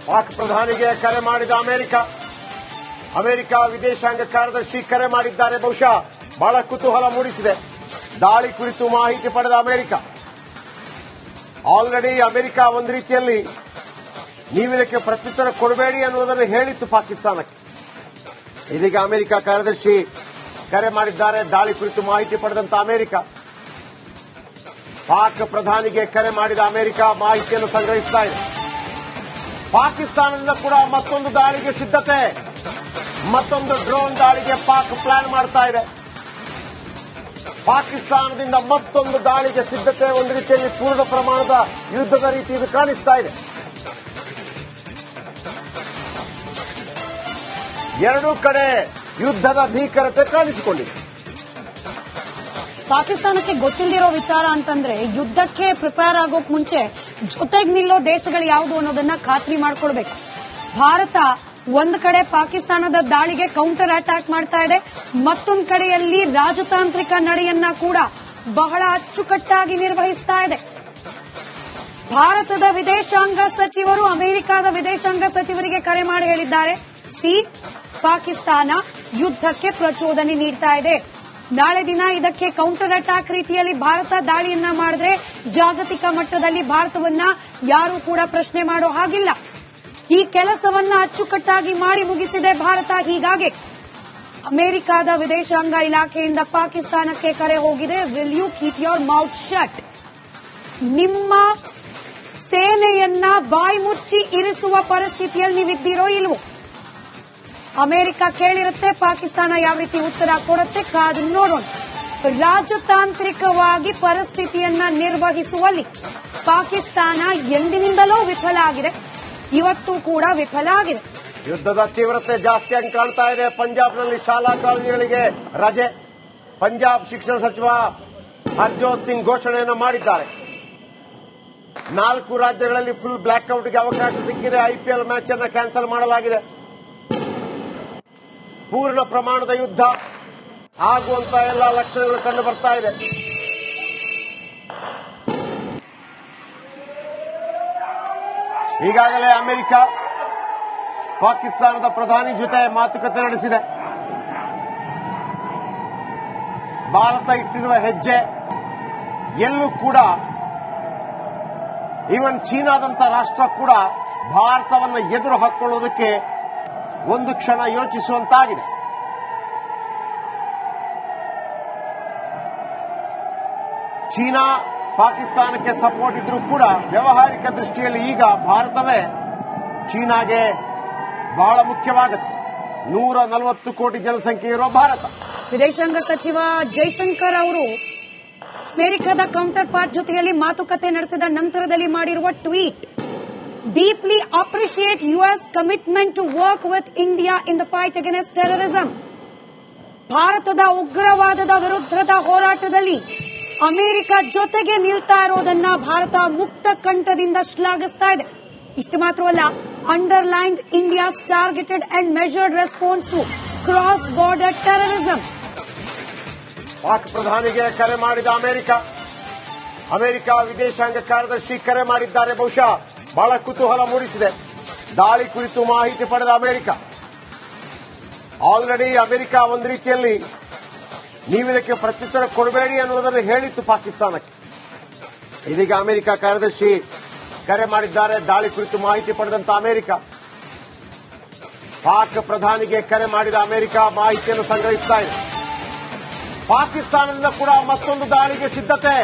ಪಾಕ್ ಪ್ರಧಾನಿಗೆ ಕರೆ ಮಾಡಿದ ಅಮೆರಿಕ ವಿದೇಶಾಂಗ ಕಾರ್ಯದರ್ಶಿ ಕರೆ ಮಾಡಿದ್ದಾರೆ. ಬಹುಶಃ ಬಹಳ ಕುತೂಹಲ ಮೂಡಿಸಿದೆ. ದಾಳಿ ಕುರಿತು ಮಾಹಿತಿ ಪಡೆದ ಆಲ್ರೆಡಿ ಅಮೆರಿಕ ಒಂದು ರೀತಿಯಲ್ಲಿ ನೀವಿದಕ್ಕೆ ಪ್ರತ್ಯುತ್ತರ ಕೊಡಬೇಡಿ ಅನ್ನುವುದನ್ನು ಹೇಳಿತ್ತು ಪಾಕಿಸ್ತಾನಕ್ಕೆ. ಇದೀಗ ಅಮೆರಿಕ ಕಾರ್ಯದರ್ಶಿ ಕರೆ ಮಾಡಿದ್ದಾರೆ. ದಾಳಿ ಕುರಿತು ಮಾಹಿತಿ ಪಡೆದಂತ ಪಾಕ್ ಪ್ರಧಾನಿಗೆ ಕರೆ ಮಾಡಿದ ಮಾಹಿತಿಯನ್ನು ಸಂಗ್ರಹಿಸ್ತಾ ಇದೆ. ಪಾಕಿಸ್ತಾನದಿಂದ ಕೂಡ ಮತ್ತೊಂದು ದಾಳಿಗೆ ಸಿದ್ಧತೆ, ಮತ್ತೊಂದು ಡ್ರೋನ್ ದಾಳಿಗೆ ಪಾಕ್ ಪ್ಲಾನ್ ಮಾಡ್ತಾ ಇದೆ. ಪಾಕಿಸ್ತಾನದಿಂದ ಮತ್ತೊಂದು ದಾಳಿಗೆ ಸಿದ್ಧತೆ, ಒಂದು ರೀತಿಯಲ್ಲಿ ಪೂರ್ಣ ಪ್ರಮಾಣದ ಯುದ್ಧದ ರೀತಿ ಇದು ಕಾಣಿಸ್ತಾ ಇದೆ. ಎರಡೂ ಕಡೆ ಯುದ್ಧದ ಭೀಕರತೆ ಕಾಣಿಸಿಕೊಂಡಿದೆ. ಪಾಕಿಸ್ತಾನಕ್ಕೆ ಗೊತ್ತಿಲ್ಲದಿರೋ ವಿಚಾರ ಅಂತಂದ್ರೆ ಯುದ್ಧಕ್ಕೆ ಪ್ರಿಪೇರ್ ಆಗೋಕ್ ಮುಂಚೆ ಜೊತೆಗೆ ನಿಲ್ಲೋ ದೇಶಗಳು ಯಾವುದು ಅನ್ನೋದನ್ನ ಖಾತ್ರಿ ಮಾಡ್ಕೊಳ್ಬೇಕು. ಭಾರತ ಒಂದ್ ಕಡೆ ಪಾಕಿಸ್ತಾನದ ದಾಳಿಗೆ ಕೌಂಟರ್ ಅಟ್ಯಾಕ್ ಮಾಡ್ತಾ ಇದೆ, ಮತ್ತೊಂದು ಕಡೆಯಲ್ಲಿ ರಾಜತಾಂತ್ರಿಕ ನಡೆಯನ್ನ ಕೂಡ ಬಹಳ ಅಚ್ಚುಕಟ್ಟಾಗಿ ನಿರ್ವಹಿಸ್ತಾ ಇದೆ. ಭಾರತದ ವಿದೇಶಾಂಗ ಸಚಿವರು ಅಮೆರಿಕದ ವಿದೇಶಾಂಗ ಸಚಿವರಿಗೆ ಕರೆ ಮಾಡಿ ಹೇಳಿದ್ದಾರೆ, ಪಾಕಿಸ್ತಾನ ಯುದ್ಧಕ್ಕೆ ಪ್ರಚೋದನೆ ನೀಡ್ತಾ ಇದೆ. ನಾಳೆ ದಿನ ಇದಕ್ಕೆ ಕೌಂಟರ್ ಅಟ್ಯಾಕ್ ರೀತಿಯಲ್ಲಿ ಭಾರತ ದಾಳಿಯನ್ನ ಮಾಡಿದ್ರೆ ಜಾಗತಿಕ ಮಟ್ಟದಲ್ಲಿ ಭಾರತವನ್ನ ಯಾರೂ ಕೂಡ ಪ್ರಶ್ನೆ ಮಾಡೋ ಹಾಗಿಲ್ಲ. ಈ ಕೆಲಸವನ್ನ ಅಚ್ಚುಕಟ್ಟಾಗಿ ಮಾಡಿ ಮುಗಿಸಿದೆ ಭಾರತ. ಹೀಗಾಗಿ ಅಮೆರಿಕದ ವಿದೇಶಾಂಗ ಇಲಾಖೆಯಿಂದ ಪಾಕಿಸ್ತಾನಕ್ಕೆ ಕರೆ ಹೋಗಿದೆ. Will you keep your mouth shut? ನಿಮ್ಮ ಸೇನೆಯನ್ನ ಬಾಯಿ ಮುಚ್ಚಿ ಇರಿಸುವ ಪರಿಸ್ಥಿತಿಯಲ್ಲಿ ನೀವಿದ್ದೀರೋ ಇಲ್ವೋ? ಅಮೆರಿಕ ಕೇಳಿರುತ್ತೆ, ಪಾಕಿಸ್ತಾನ ಯಾವ ರೀತಿ ಉತ್ತರ ಕೊಡುತ್ತೆ ಕಾದು ನೋಡೋಣ. ರಾಜತಾಂತ್ರಿಕವಾಗಿ ಪರಿಸ್ಥಿತಿಯನ್ನ ನಿರ್ವಹಿಸುವಲ್ಲಿ ಪಾಕಿಸ್ತಾನ ಎಂದಿನಿಂದಲೂ ವಿಫಲ ಆಗಿದೆ, ಇವತ್ತು ಕೂಡ ವಿಫಲ ಆಗಿದೆ. ಯುದ್ಧದ ತೀವ್ರತೆ ಜಾಸ್ತಿ ಆಗಿ ಕಾಣ್ತಾ ಇದೆ. ಪಂಜಾಬ್ನಲ್ಲಿ ಶಾಲಾ ಕಾಲೇಜುಗಳಿಗೆ ರಜೆ. ಪಂಜಾಬ್ ಶಿಕ್ಷಣ ಸಚಿವ ಹರ್ಜೋತ್ ಸಿಂಗ್ ಘೋಷಣೆಯನ್ನು ಮಾಡಿದ್ದಾರೆ. 4 ರಾಜ್ಯಗಳಲ್ಲಿ ಫುಲ್ ಬ್ಲಾಕ್ಔಟ್ಗೆ ಅವಕಾಶ ಸಿಕ್ಕಿದೆ. ಐಪಿಎಲ್ ಮ್ಯಾಚ್ ಅನ್ನು ಕ್ಯಾನ್ಸಲ್ ಮಾಡಲಾಗಿದೆ. ಪೂರ್ಣ ಪ್ರಮಾಣದ ಯುದ್ಧ ಆಗುವಂತ ಎಲ್ಲ ಲಕ್ಷಣಗಳು ಕಂಡು ಬರ್ತಾ ಇದೆ. ಈಗಾಗಲೇ ಅಮೆರಿಕ ಪಾಕಿಸ್ತಾನದ ಪ್ರಧಾನಿ ಜೊತೆ ಮಾತುಕತೆ ನಡೆಸಿದೆ. ಭಾರತ ಇಟ್ಟಿರುವ ಹೆಜ್ಜೆ ಎಲ್ಲೂ ಕೂಡ, ಈವನ್ ಚೀನಾದಂತ ರಾಷ್ಟ್ರ ಕೂಡ ಭಾರತವನ್ನು ಎದುರು ಹಾಕೊಳ್ಳುವುದಕ್ಕೆ ಒಂದು ಕ್ಷಣ ಯೋಚಿಸುವಂತಾಗಿದೆ. ಚೀನಾ ಪಾಕಿಸ್ತಾನಕ್ಕೆ ಸಪೋರ್ಟ್ ಇದ್ರೂ ಕೂಡ ವ್ಯಾವಹಾರಿಕ ದೃಷ್ಟಿಯಲ್ಲಿ ಈಗ ಭಾರತವೇ ಚೀನಾಗೆ ಬಹಳ ಮುಖ್ಯವಾಗುತ್ತೆ. 140 ಕೋಟಿ ಜನಸಂಖ್ಯೆ ಇರುವ ಭಾರತ. ವಿದೇಶಾಂಗ ಸಚಿವ ಜೈಶಂಕರ್ ಅವರು ಅಮೆರಿಕದ ಕೌಂಟರ್ ಪಾರ್ಟ್ ಜೊತೆಯಲ್ಲಿ ಮಾತುಕತೆ ನಡೆಸಿದ ನಂತರದಲ್ಲಿ ಮಾಡಿರುವ tweet, deeply appreciate US commitment to work with India in the fight against terrorism. ಭಾರತದ ಉಗ್ರವಾದದ ವಿರುದ್ಧದ ಹೋರಾಟದಲ್ಲಿ ಅಮೆರಿಕ ಜೊತೆಗೆ ನಿಲ್ತಾ ಇರೋದನ್ನ ಭಾರತ ಮುಕ್ತ ಕಂಠದಿಂದ ಶ್ಲಾಘಿಸ್ತಾ ಇದೆ. ಇಷ್ಟು ಮಾತ್ರವಲ್ಲ, underlined India's targeted and measured response to cross border terrorism. Pak ಪ್ರಧಾನಿಗೆ ಕರೆ ಮಾಡಿದ ಅಮೆರಿಕ ವಿದೇಶಾಂಗ ಕಾರ್ಯದರ್ಶಿ ಕರೆ ಮಾಡಿದ್ದಾರೆ. ಬಹುಶಃ ಬಹಳ ಕುತೂಹಲ ಮೂಡಿಸಿದೆ. ದಾಳಿ ಕುರಿತು ಮಾಹಿತಿ ಪಡೆದ ಆಲ್ರೆಡಿ ಅಮೆರಿಕ ಒಂದು ರೀತಿಯಲ್ಲಿ ನೀವಿದಕ್ಕೆ ಪ್ರತ್ಯುತ್ತರ ಕೊಡಬೇಡಿ ಅನ್ನುವುದನ್ನು ಹೇಳಿತ್ತು ಪಾಕಿಸ್ತಾನಕ್ಕೆ. ಇದೀಗ ಅಮೆರಿಕ ಕಾರ್ಯದರ್ಶಿ ಕರೆ ಮಾಡಿದ್ದಾರೆ. ದಾಳಿ ಕುರಿತು ಮಾಹಿತಿ ಪಡೆದಂತ ಪಾಕ್ ಪ್ರಧಾನಿಗೆ ಕರೆ ಮಾಡಿದ ಮಾಹಿತಿಯನ್ನು ಸಂಗ್ರಹಿಸ್ತಾ ಇದೆ. ಪಾಕಿಸ್ತಾನದಿಂದ ಕೂಡ ಮತ್ತೊಂದು ದಾಳಿಗೆ ಸಿದ್ಧತೆ,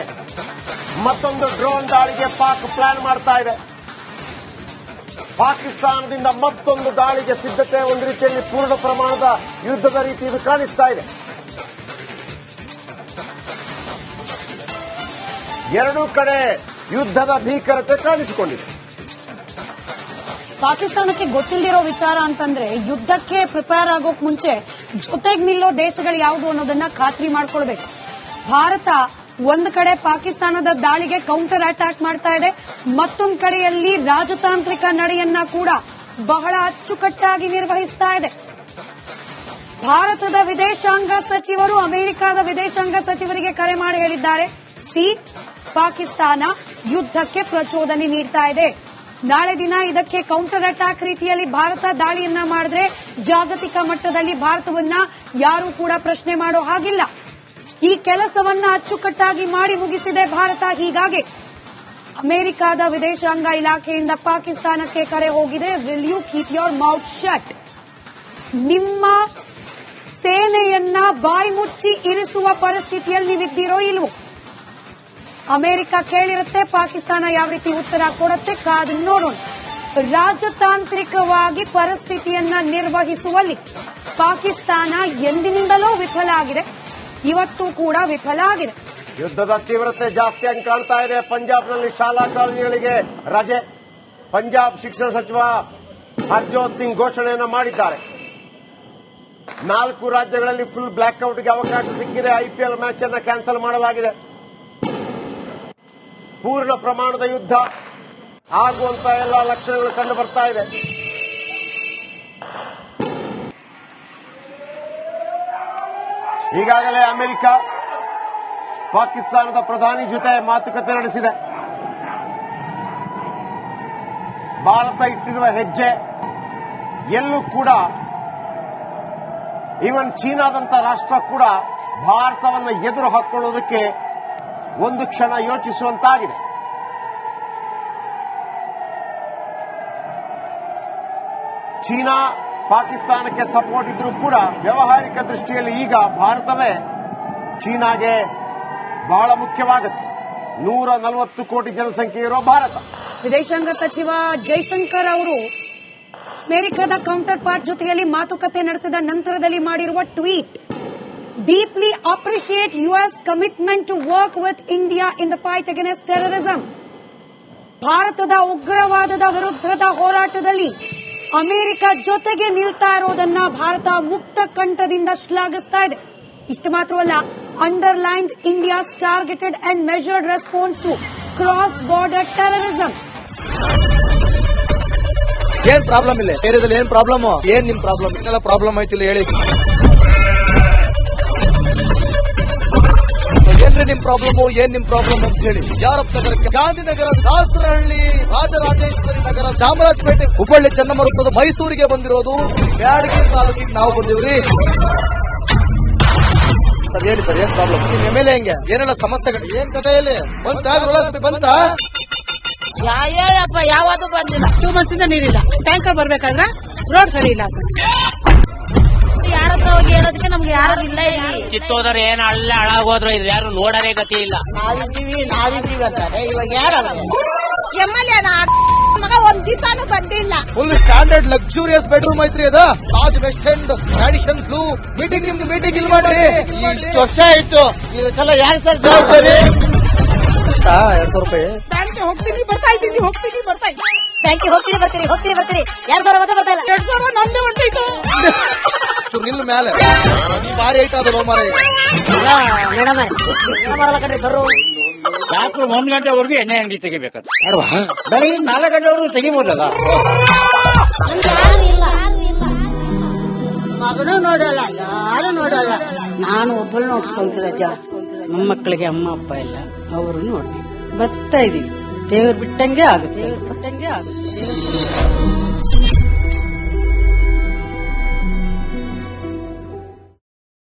ಮತ್ತೊಂದು ಡ್ರೋನ್ ದಾಳಿಗೆ ಪಾಕ್ ಪ್ಲಾನ್ ಮಾಡ್ತಾ ಇದೆ. ಪಾಕಿಸ್ತಾನದಿಂದ ಮತ್ತೊಂದು ದಾಳಿಗೆ ಸಿದ್ಧತೆ, ಒಂದು ರೀತಿಯಲ್ಲಿ ಪೂರ್ಣ ಪ್ರಮಾಣದ ಯುದ್ಧದ ರೀತಿ ಇದು ಕಾಣಿಸ್ತಾ ಇದೆ. ಎರಡೂ ಕಡೆ ಯುದ್ಧದ ಭೀಕರತೆ ಕಾಣಿಸಿಕೊಂಡಿದೆ. ಪಾಕಿಸ್ತಾನಕ್ಕೆ ಗೊತ್ತಿಲ್ಲದಿರೋ ವಿಚಾರ ಅಂತಂದ್ರೆ ಯುದ್ಧಕ್ಕೆ ಪ್ರಿಪೇರ್ ಆಗೋಕ್ ಮುಂಚೆ ಜೊತೆಗೆ ನಿಲ್ಲೋ ದೇಶಗಳು ಯಾವುದು ಅನ್ನೋದನ್ನ ಖಾತ್ರಿ ಮಾಡ್ಕೊಳ್ಬೇಕು. ಭಾರತ ಒಂದ್ ಕಡೆ ಪಾಕಿಸ್ತಾನದ ದಾಳಿಗೆ ಕೌಂಟರ್ ಅಟ್ಯಾಕ್ ಮಾಡ್ತಾ ಇದೆ, ಮತ್ತೊಂದು ಕಡೆಯಲ್ಲಿ ರಾಜತಾಂತ್ರಿಕ ನಡೆಯನ್ನ ಕೂಡ ಬಹಳ ಅಚ್ಚುಕಟ್ಟಾಗಿ ನಿರ್ವಹಿಸ್ತಾ ಇದೆ. ಭಾರತದ ವಿದೇಶಾಂಗ ಸಚಿವರು ಅಮೆರಿಕದ ವಿದೇಶಾಂಗ ಸಚಿವರಿಗೆ ಕರೆ ಮಾಡಿ ಹೇಳಿದ್ದಾರೆ, ಪಾಕಿಸ್ತಾನ ಯುದ್ಧಕ್ಕೆ ಪ್ರಚೋದನೆ ನೀಡ್ತಾ ಇದೆ. ನಾಳೆ ದಿನ ಇದಕ್ಕೆ ಕೌಂಟರ್ ಅಟ್ಯಾಕ್ ರೀತಿಯಲ್ಲಿ ಭಾರತ ದಾಳಿಯನ್ನ ಮಾಡಿದ್ರೆ ಜಾಗತಿಕ ಮಟ್ಟದಲ್ಲಿ ಭಾರತವನ್ನ ಯಾರೂ ಕೂಡ ಪ್ರಶ್ನೆ ಮಾಡೋ ಹಾಗಿಲ್ಲ. ಈ ಕೆಲಸವನ್ನ ಅಚ್ಚುಕಟ್ಟಾಗಿ ಮಾಡಿ ಮುಗಿಸಿದೆ ಭಾರತ. ಹೀಗಾಗಿ ಅಮೆರಿಕದ ವಿದೇಶಾಂಗ ಇಲಾಖೆಯಿಂದ ಪಾಕಿಸ್ತಾನಕ್ಕೆ ಕರೆ ಹೋಗಿದೆ. Will you keep your mouth shut? ನಿಮ್ಮ ಸೇನೆಯನ್ನ ಬಾಯಿ ಮುಚ್ಚಿ ಇರಿಸುವ ಪರಿಸ್ಥಿತಿಯಲ್ಲಿ ನೀವಿದ್ದೀರೋ ಇಲ್ವೋ? ಅಮೆರಿಕ ಕೇಳಿರುತ್ತೆ, ಪಾಕಿಸ್ತಾನ ಯಾವ ರೀತಿ ಉತ್ತರ ಕೊಡುತ್ತೆ ಕಾದು ನೋಡೋಣ. ರಾಜತಾಂತ್ರಿಕವಾಗಿ ಪರಿಸ್ಥಿತಿಯನ್ನ ನಿರ್ವಹಿಸುವಲ್ಲಿ ಪಾಕಿಸ್ತಾನ ಎಂದಿನಿಂದಲೂ ವಿಫಲ ಆಗಿದೆ, ಇವತ್ತು ಕೂಡ ವಿಫಲ ಆಗಿದೆ. ಯುದ್ಧದ ತೀವ್ರತೆ ಜಾಸ್ತಿಯಾಗಿ ಕಾಣ್ತಾ ಇದೆ. ಪಂಜಾಬ್ನಲ್ಲಿ ಶಾಲಾ ಕಾಲೇಜುಗಳಿಗೆ ರಜೆ. ಪಂಜಾಬ್ ಶಿಕ್ಷಣ ಸಚಿವ ಹರ್ಜೋತ್ ಸಿಂಗ್ ಘೋಷಣೆಯನ್ನು ಮಾಡಿದ್ದಾರೆ. 4 ರಾಜ್ಯಗಳಲ್ಲಿ ಫುಲ್ ಬ್ಲಾಕ್ಔಟ್ಗೆ ಅವಕಾಶ ಸಿಕ್ಕಿದೆ. ಐಪಿಎಲ್ ಮ್ಯಾಚ್ ಅನ್ನು ಕ್ಯಾನ್ಸಲ್ ಮಾಡಲಾಗಿದೆ. ಪೂರ್ಣ ಪ್ರಮಾಣದ ಯುದ್ಧ ಆಗುವಂತ ಎಲ್ಲ ಲಕ್ಷಣಗಳು ಕಂಡು ಬರ್ತಾ ಇದೆ. ಈಗಾಗಲೇ ಅಮೆರಿಕ ಪಾಕಿಸ್ತಾನದ ಪ್ರಧಾನಿ ಜೊತೆ ಮಾತುಕತೆ ನಡೆಸಿದೆ. ಭಾರತ ಇಟ್ಟಿರುವ ಹೆಜ್ಜೆ ಎಲ್ಲೂ ಕೂಡ, ಈವನ್ ಚೀನಾದಂತ ರಾಷ್ಟ್ರ ಕೂಡ ಭಾರತವನ್ನು ಎದುರು ಹಾಕೊಳ್ಳುವುದಕ್ಕೆ ಒಂದು ಕ್ಷಣ ಯೋಚಿಸುವಂತಾಗಿದೆ. ಚೀನಾ ಪಾಕಿಸ್ತಾನಕ್ಕೆ ಸಪೋರ್ಟ್ ಇದ್ರೂ ಕೂಡ ವ್ಯಾವಹಾರಿಕ ದೃಷ್ಟಿಯಲ್ಲಿ ಈಗ ಭಾರತವೇ ಚೀನಾಗೆ ಬಹಳ ಮುಖ್ಯವಾಗುತ್ತೆ. 140 ಕೋಟಿ ಜನಸಂಖ್ಯೆ ಇರುವ ಭಾರತ. ವಿದೇಶಾಂಗ ಸಚಿವ ಜೈಶಂಕರ್ ಅವರು ಅಮೆರಿಕದ ಕೌಂಟರ್ ಪಾರ್ಟ್ ಜೊತೆಯಲ್ಲಿ ಮಾತುಕತೆ ನಡೆಸಿದ ನಂತರದಲ್ಲಿ ಮಾಡಿರುವ tweet, deeply appreciate US commitment to work with India in the fight against terrorism. ಭಾರತದ ಉಗ್ರವಾದದ ವಿರುದ್ಧದ ಹೋರಾಟದಲ್ಲಿ ಅಮೆರಿಕ ಜೊತೆಗೆ ನಿಲ್ತಾ ಇರೋದನ್ನ ಭಾರತ ಮುಕ್ತ ಕಂಠದಿಂದ ಶ್ಲಾಘಿಸ್ತಾ ಇದೆ. ಇಷ್ಟು ಮಾತ್ರವಲ್ಲ, underlined India's targeted and measured response to cross border terrorism. ಏನ್ ಪ್ರಾಬ್ಲಮ್ ಇಲ್ಲ ಏರಿಯಾದಲ್ಲಿ? ಏನ್ ಪ್ರಾಬ್ಲಮ್? ಏನ್ ನಿಮ್ ಪ್ರಾಬ್ಲಮ್? ಇನ್ನೆಲ್ಲ ಪ್ರಾಬ್ಲಮ್ ಆಯ್ತಿಲ್ಲ ಹೇಳಿ. ಏನ್ರಿ ನಿಮ್ ಪ್ರಾಬ್ಲಮ್? ಏನ್ ನಿಮ್ ಪ್ರಾಬ್ಲಮ್ ಅಂತ ಹೇಳಿ. ಯಾರಪ್ಪ ನಗರಕ್ಕೆ? ಗಾಂಧಿನಗರ, ದಾಸರಹಳ್ಳಿ, ರಾಜರಾಜೇಶ್ವರಿ ನಗರ, ಚಾಮರಾಜಪೇಟೆ, ಹುಬ್ಬಳ್ಳಿ, ಚನ್ನಮರುತ್ತದ, ಮೈಸೂರಿಗೆ ಬಂದಿರೋದು. ಬ್ಯಾಡಗಿ ತಾಲೂಕಿಗೆ ನಾವು ಬಂದಿವ್ರಿ. ಸರ್ ಹೇಳಿ ಸರ್, ಏನ್ ಪ್ರಾಬ್ಲಮ್? ನಿಮ್ ಎಮ್ಎಲ್ಎ ಹೆಂಗೆ? ಏನೆಲ್ಲ ಸಮಸ್ಯೆಗಳು? ಏನ್ ಕಥೆಯಲ್ಲಿ ಬಂತ? ಯಾಯಪ್ಪ ಯಾವತ್ತೂ ಬಂದಿಲ್ಲ. 2 months ಇಂದ ನೀರಿಲ್ಲ. ಟ್ಯಾಂಕರ್ ಬರ್ಬೇಕಾದ್ರೆ ರೋಡ್ ಸರಿ ಇಲ್ಲ. ಯಾರ ಹತ್ರ ಹೋಗಿ ಹೇಳೋದಕ್ಕೆ ನಮ್ಗೆ ಯಾರು ಇಲ್ಲ. ಇಲ್ಲಿ ಕಿತ್ತೋದ್ರೆ ಏನ್ ಹಾಳಾಗೋದ್ರು ಇದು ಯಾರು ನೋಡರೇ ಗತಿ ಇಲ್ಲ. ನಾವಿದ್ದೀವಿ ಅಂತಾರೆ. ಇವಾಗ ಯಾರ ಎಮ್ಎಲ್ಎ ಮಗ ಒಂದ್ ದಿವಸನೂ ಬಂದಿಲ್ಲ. ಫುಲ್ ಸ್ಟ್ಯಾಂಡರ್ಡ್ ಲಕ್ಸುರಿಯಸ್ ಬೆಡ್ರೂಮ್ ಐತ್ರಿ ಅದ. Taj West End, Radisson Blu. Meeting ನಿಮ್ದು ಮೀಟಿಂಗ್ ಇಲ್ಲಿ ಮಾಡ್ರಿ. ಇಷ್ಟು ವರ್ಷ ಆಯ್ತು, ಇದಕ್ಕೆಲ್ಲ ಯಾರು ಸರ್ ಜವಾಬ್ದಾರಿ? 200 ರೂಪಾಯಿ ಬ್ಯಾಂಕ್ಗೆ ಹೋಗ್ತೀನಿ ಬರ್ತಾ ಇದ್ದೀನಿ. ಬ್ಯಾಂಕಿಗೆ ಹೋಗ್ತೀನಿ ಬರ್ತೀರಿ 2,000 ಮತ್ತೆ ಬರ್ತಾ ಇಲ್ಲ. 2,000 ನಂದೇ ಹೊಂಟೈತು. ನಿಲ್ ಮೇಲೆ ಭಾರಿ ಐಟ ಅದು ಲೋ ಮಾರ. ಮೇಡಮ್ ಕಣ್ರಿ ಸರ್, ರಾತ್ರಿ 1 ಗಂಟೆವರೆಗೂ ಎಣ್ಣೆ ಅಂಗಡಿ ತೆಗಿಬೇಕಾದ್ರೆ ಬೆಳಗ್ಗೆ 4 ಗಂಟೆವರೆಗೂ ತೆಗಿಬೋದಲ್ಲ. ಮಗನೂ ನೋಡಲ್ಲ, ಯಾರು ನೋಡಲ್ಲ. ನಾನು ಒಬ್ಬಳು ನೋಡ್ಕೊಂತೀರಜ್ಜ. ನಮ್ಮ ಮಕ್ಕಳಿಗೆ ಅಮ್ಮ ಅಪ್ಪ ಇಲ್ಲ, ಅವರು ನೋಡಿ ಬರ್ತಾ ಇದೀವಿ. ದೇವ್ರು ಬಿಟ್ಟಂಗೆ ಆಗುತ್ತೆ.